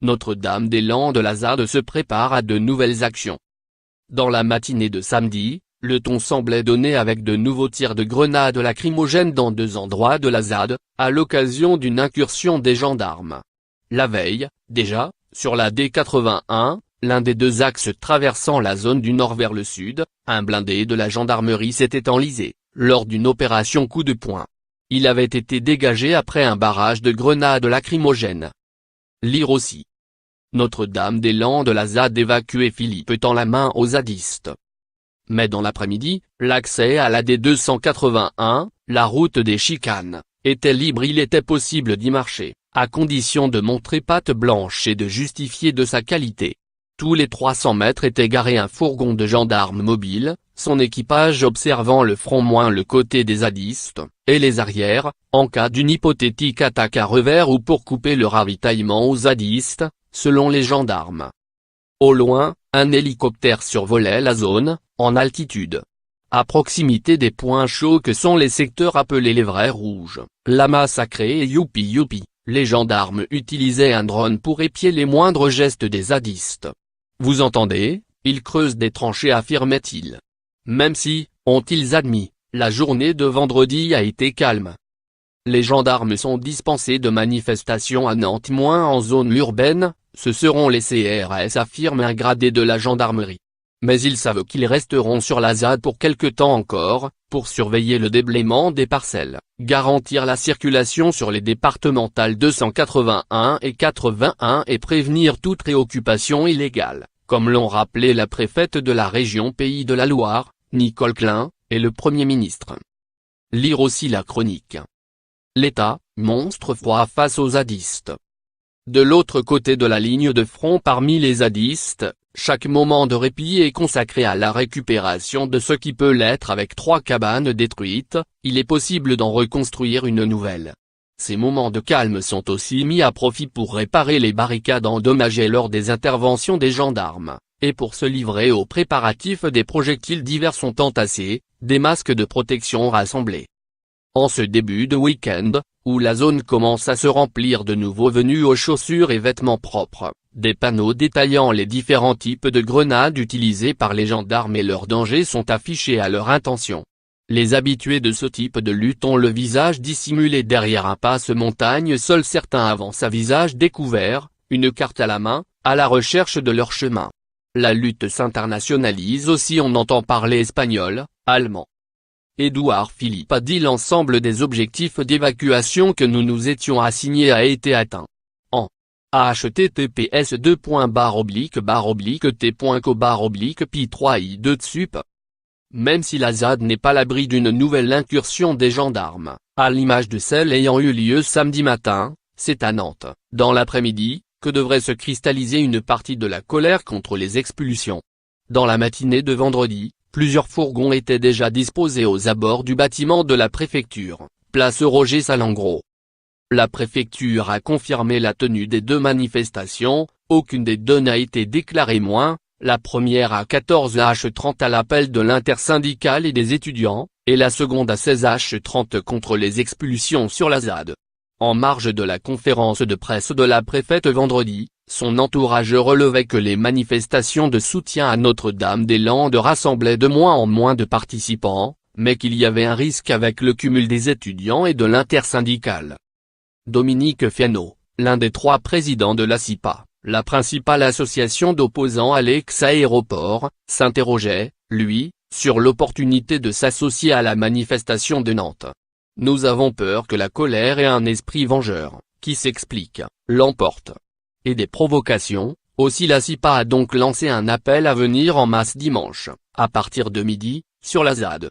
Notre-Dame-des-Landes, la ZAD se prépare à de nouvelles actions. Dans la matinée de samedi, le ton semblait donner avec de nouveaux tirs de grenades lacrymogènes dans 2 endroits de la ZAD, à l'occasion d'une incursion des gendarmes. La veille, déjà, sur la D81, l'un des 2 axes traversant la zone du nord vers le sud, un blindé de la gendarmerie s'était enlisé, lors d'une opération coup de poing. Il avait été dégagé après un barrage de grenades lacrymogènes. Lire aussi. Notre-Dame-des-Landes, la ZAD évacuée, Philippe tend la main aux zadistes. Mais dans l'après-midi, l'accès à la D281, la route des chicanes, était libre. Il était possible d'y marcher, à condition de montrer patte blanche et de justifier de sa qualité. Tous les 300 mètres était garé un fourgon de gendarmes mobile, son équipage observant le front moins le côté des zadistes, et les arrières, en cas d'une hypothétique attaque à revers ou pour couper le ravitaillement aux zadistes, selon les gendarmes. Au loin, un hélicoptère survolait la zone, en altitude. À proximité des points chauds que sont les secteurs appelés les vrais rouges, la massacrée et youpi, les gendarmes utilisaient un drone pour épier les moindres gestes des zadistes. Vous entendez, ils creusent des tranchées, affirmait-il. Même si, ont-ils admis, la journée de vendredi a été calme. Les gendarmes sont dispensés de manifestations à Nantes, moins en zone urbaine, ce seront les CRS, affirme un gradé de la gendarmerie. Mais ils savent qu'ils resteront sur la ZAD pour quelque temps encore, pour surveiller le déblaiement des parcelles, garantir la circulation sur les départementales 281 et 81 et prévenir toute réoccupation illégale, comme l'ont rappelé la préfète de la région Pays de la Loire, Nicole Klein, et le Premier ministre. Lire aussi la chronique. L'État, monstre froid face aux zadistes. De l'autre côté de la ligne de front, parmi les zadistes, chaque moment de répit est consacré à la récupération de ce qui peut l'être. Avec 3 cabanes détruites, il est possible d'en reconstruire une nouvelle. Ces moments de calme sont aussi mis à profit pour réparer les barricades endommagées lors des interventions des gendarmes, et pour se livrer aux préparatifs des projectiles divers sont entassés, des masques de protection rassemblés. En ce début de week-end, où la zone commence à se remplir de nouveaux venus aux chaussures et vêtements propres, des panneaux détaillant les différents types de grenades utilisés par les gendarmes et leurs dangers sont affichés à leur intention. Les habitués de ce type de lutte ont le visage dissimulé derrière un passe-montagne, seuls certains avancent à visage découvert, une carte à la main, à la recherche de leur chemin. La lutte s'internationalise aussi, on entend parler espagnol, allemand. Édouard Philippe a dit: l'ensemble des objectifs d'évacuation que nous nous étions assignés a été atteint. En https://t.co/pi3i2tsup. Même si la ZAD n'est pas l'abri d'une nouvelle incursion des gendarmes, à l'image de celle ayant eu lieu samedi matin, c'est à Nantes, dans l'après-midi, que devrait se cristalliser une partie de la colère contre les expulsions. Dans la matinée de vendredi, plusieurs fourgons étaient déjà disposés aux abords du bâtiment de la préfecture, place Roger Salengro. La préfecture a confirmé la tenue des 2 manifestations, aucune des 2 n'a été déclarée moins, la première à 14h30 à l'appel de l'intersyndicale et des étudiants, et la seconde à 16h30 contre les expulsions sur la ZAD. En marge de la conférence de presse de la préfète vendredi, son entourage relevait que les manifestations de soutien à Notre-Dame-des-Landes rassemblaient de moins en moins de participants, mais qu'il y avait un risque avec le cumul des étudiants et de l'intersyndicale. Dominique Fiano, l'un des 3 présidents de la CIPA, la principale association d'opposants à l'ex-aéroport, s'interrogeait, lui, sur l'opportunité de s'associer à la manifestation de Nantes. Nous avons peur que la colère et un esprit vengeur, qui s'explique, l'emporte. Et des provocations, aussi la CIPA a donc lancé un appel à venir en masse dimanche, à partir de midi, sur la ZAD.